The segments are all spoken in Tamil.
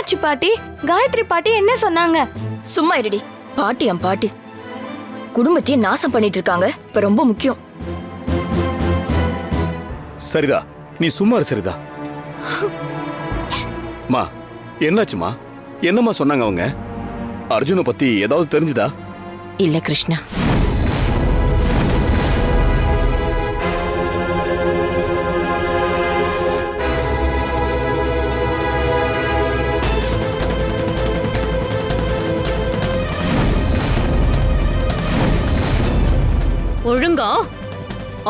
என்னாச்சு பாட்டி? காயத்ரி பாட்டி என்ன சொன்னாங்க? சும்மா இருடி. பாட்டி என் பாட்டி குடும்பத்தையே நாசம் பண்ணிட்டு இருக்காங்க. இப்ப ரொம்ப முக்கியம். சரிதா, நீ சும்மா இரு சரிதா. மா, என்னாச்சுமா? என்னம்மா சொன்னாங்க அவங்க? அர்ஜுனை பத்தி ஏதாவது தெரிஞ்சுதா? இல்ல கிருஷ்ணா. ஒழுங்கா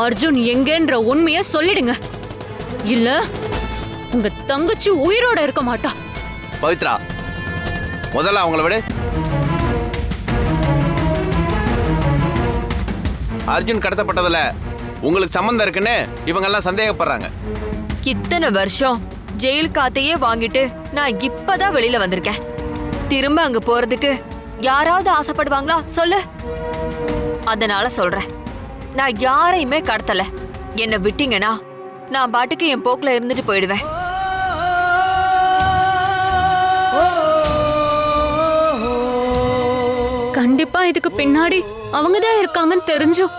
அர்ஜுன் எங்கன்ற உண்மைய சொல்லிடுங்க. இல்ல உங்க தங்கச்சி உயிரோட இருக்க மாட்டா. பவித்ரா, முதல்ல அவங்கள விடு. அர்ஜுன் கடத்தப்பட்டதுல உங்களுக்கு சம்பந்தம் இருக்குன்னு இவங்க எல்லாம் சந்தேகப்படுறாங்க. இத்தனை வருஷம் ஜெயில் காத்தையே வாங்கிட்டு நான் இப்பதான் வெளியில வந்திருக்கேன். திரும்ப அங்க போறதுக்கு யாராவது ஆசைப்படுவாங்களா சொல்லு? அதனால சொல்றேன், நான் யாரையுமே கடத்தல. என்ன விட்டீங்கன்னா நான் பாட்டுக்கு என் போக்குல இருந்துட்டு போயிடுவேன். கண்டிப்பா இதுக்கு பின்னாடி அவங்கதான் இருக்காங்கன்னு தெரிஞ்சும்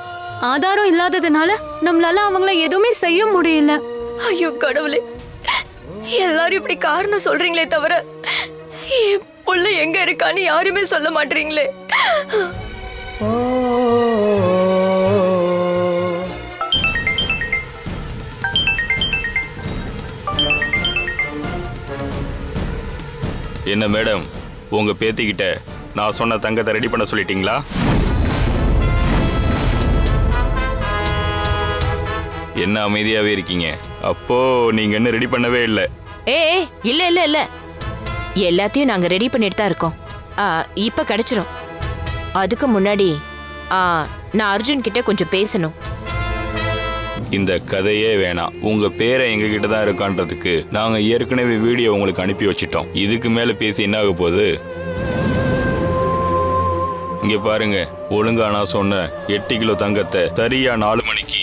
ஆதாரம் இல்லாததுனால நம்மளால அவங்கள எதுவுமே செய்ய முடியல. ஐயோ கடவுளே, எல்லாரும் இப்படி காரணம் சொல்றீங்களே தவிர என் புள்ள எங்க இருக்கான்னு யாருமே சொல்ல மாட்டீங்களே. என்ன மேடம், உங்க பேத்திக்கிட்ட நான் சொன்ன தங்கத்தை ரெடி பண்ண சொல்லிட்டீங்களா? என்ன அமைதியாவே இருக்கீங்க? அப்போ நீங்க என்ன ரெடி பண்ணவே இல்லை? ஏய் இல்ல இல்ல இல்ல, எல்லாத்தையும் நாங்க ரெடி பண்ணிட்டு தான் இருக்கோம். இப்ப கிடைச்சிரும். அதுக்கு முன்னாடி நான் அர்ஜுன் கிட்ட கொஞ்சம் பேசணும். இந்த கதையே வேணாம். உங்க பேரை எங்க கிட்ட தான் இருக்கான்றதுக்கு நாங்க ஏற்கனவே வீடியோ உங்களுக்கு அனுப்பி வச்சிட்டோம். இதுக்கு மேல பேசி என்ன ஆக போகுது? இங்க பாருங்க, ஒழுங்கா நான் சொன்ன 8 கிலோ தங்கத்தை சரியா 4 மணிக்கு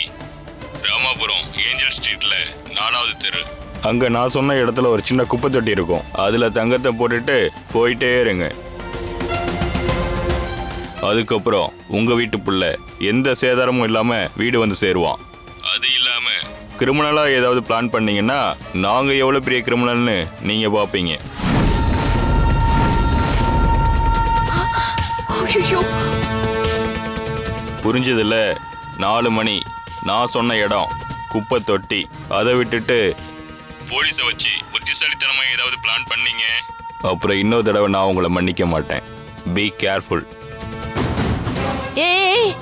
ராமாபுரம் ஏஞ்சல் ஸ்ட்ரீட்ல 4வது தெரு, அங்க நான் சொன்ன இடத்துல ஒரு சின்ன குப்பை தொட்டி இருக்கும். அதுல தங்கத்தை போட்டுட்டு போயிட்டே இருங்க. அதுக்கப்புறம் உங்க வீட்டு புள்ள எந்த சேதாரமும் இல்லாம வீடு வந்து சேருவான். அது இல்லாம கிரிமினலா ஏதாவது பிளான் பண்ணீங்கன்னா நாங்க எவ்வளவு பெரிய கிரிமினல்னு நீங்க பாப்பீங்க. புரிஞ்சதுல? 4 மணி நான் சொன்ன இடம் குப்பை தொட்டி. அதை விட்டுட்டு போலீஸை வச்சு புத்திசாலித்தனமா ஏதாவது பிளான் பண்ணீங்க, அப்புறம் இன்னொரு தடவை நான் உங்களை மன்னிக்க மாட்டேன். Be careful. ஏய்